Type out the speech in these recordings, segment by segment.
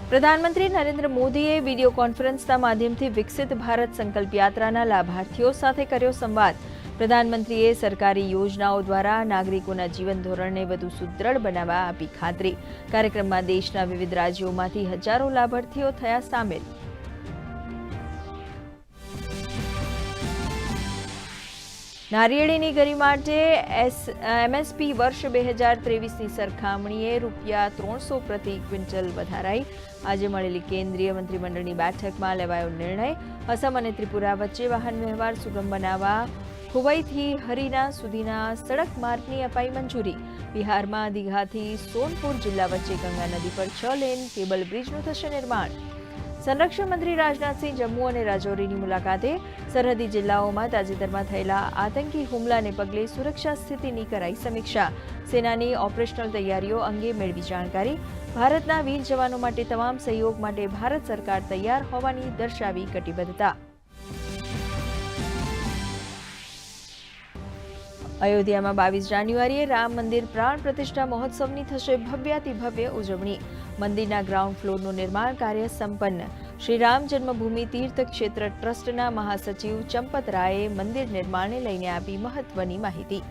પ્રધાનમંત્રી નરેન્દ્ર મોદીએ વિડીયો કોન્ફરન્સના માધ્યમથી વિકસિત ભારત સંકલ્પ યાત્રાના લાભાર્થીઓ સાથે કર્યો સંવાદ। પ્રધાનમંત્રીએ સરકારી યોજનાઓ દ્વારા નાગરિકોના જીવન ધોરણને વધુ સુદૃઢ બનાવવા આપી ખાતરી। કાર્યક્રમમાં દેશના વિવિધ રાજ્યોમાંથી હજારો લાભાર્થીઓ થયા સામેલ। નારિયેળીની ગરી માટે એમએસપી વર્ષ 2023ની સરખામણીએ ₹300 પ્રતિ ક્વિન્ટલ વધારાઈ। આજે મળેલી કેન્દ્રીય મંત્રીમંડળની બેઠકમાં લેવાયો નિર્ણય। અસમ અને ત્રિપુરા વચ્ચે વાહન વ્યવહાર સુગમ બનાવવા હુવઈથી હરીના સુધીના સડક માર્ગની અપાઈ મંજૂરી। બિહારમાં દીઘાથી સોનપુર જિલ્લા વચ્ચે ગંગા નદી પર 6 લેન કેબલ બ્રિજનું થશે નિર્માણ। સંરક્ષણ મંત્રી રાજનાથસિંહ જમ્મુ અને રાજૌરીની મુલાકાતે। સરહદી જિલ્લાઓમાં તાજેતરમાં થયેલા આતંકી હુમલાને પગલે સુરક્ષા સ્થિતિની કરાઈ સમીક્ષા। સેનાની ઓપરેશનલ તૈયારીઓ અંગે મેળવી જાણકારી। ભારતના વીર જવાનો માટે તમામ સહયોગ માટે ભારત સરકાર તૈયાર હોવાની દર્શાવી કટિબદ્ધતા। અયોધ્યામાં 22 જાન્યુઆરીએ રામ મંદિર પ્રાણ પ્રતિષ્ઠા મહોત્સવની થશે ભવ્યાતિભવ્ય ઉજવણી। મંદિરના ગ્રાઉન્ડ ફ્લોરનું નિર્માણ કાર્ય સંપન્ન। શ્રી રામ જન્મભૂમિ તીર્થ ક્ષેત્ર ટ્રસ્ટના મહાસચિવ ચંપત રાયે મંદિર નિર્માણને લઈને આપી મહત્વની માહિતી।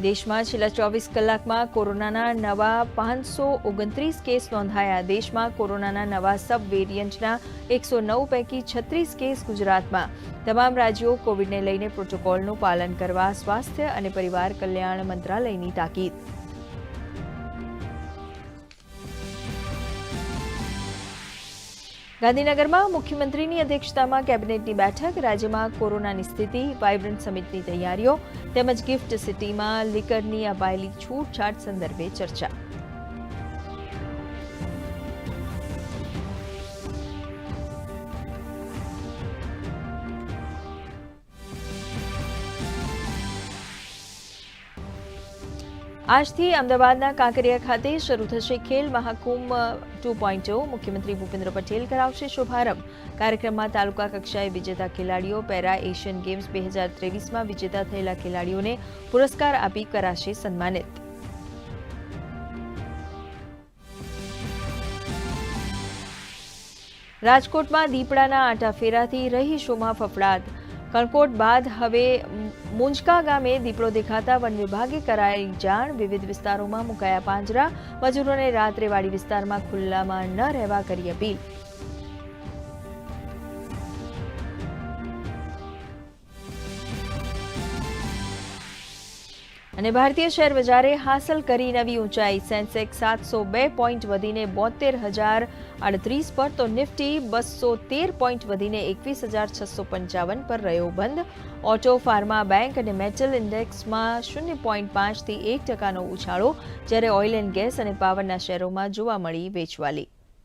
દેશમાં છેલ્લા 24 કલાકમાં કોરોનાના નવા 529 કેસ નોંધાયા। દેશમાં કોરોનાના નવા સબ વેરિયન્ટના 109 પૈકી 36 કેસ ગુજરાતમાં। તમામ રાજ્યો કોવિડને લઈને પ્રોટોકોલનું પાલન કરવા સ્વાસ્થ્ય અને પરિવાર કલ્યાણ મંત્રાલયની તાકીદ। ગાંધીનગરમાં મુખ્યમંત્રીની અધ્યક્ષતામાં કેબિનેટની બેઠક। રાજ્યમાં કોરોનાની સ્થિતિ, વાઇબ્રન્ટ સમિટની તૈયારીઓ તેમજ ગિફ્ટ સિટીમાં લિકરની અપાયેલી છૂટછાટ સંદર્ભે ચર્ચા। આજથી અમદાવાદના કાંકરિયા ખાતે શરૂ થશે ખેલ મહાકુંભ 2.0। મુખ્યમંત્રી ભૂપેન્દ્ર પટેલ કરાવશે શુભારંભ। કાર્યક્રમમાં તાલુકા કક્ષાએ વિજેતા ખેલાડીઓ, પેરા એશિયન ગેમ્સ 2023માં વિજેતા થયેલા ખેલાડીઓને પુરસ્કાર આપી કરાશે સન્માનિત। રાજકોટમાં દીપડાના આંટાફેરાથી રહીશોમાં ફફડાટ। કણકોટ બાદ હવે મુંજકા ગામે દીપડો દેખાતા વન વિભાગે કરાઈ જાણ। વિવિધ વિસ્તારોમાં મુકાયા પાંજરા। મજૂરોને રાત્રે વાડી વિસ્તારમાં ખુલ્લામાં ન રહેવા કરી અપીલ। અને ભારતીય શેર બજારે હાંસલ કરી નવી ઊંચાઈ। સેન્સેક્સ 702 પોઈન્ટ વધીને 72,038 પર તો નિફ્ટી 213 પોઈન્ટ વધીને 21,655 પર રહ્યો બંધ। ઓટો, ફાર્મા, બેંક અને મેટલ ઇન્ડેક્સમાં 0.5 થી 1% ઉછાળો, જ્યારે ઓઇલ એન્ડ ગેસ અને પાવરના શેરોમાં જોવા મળી વેચવાલી।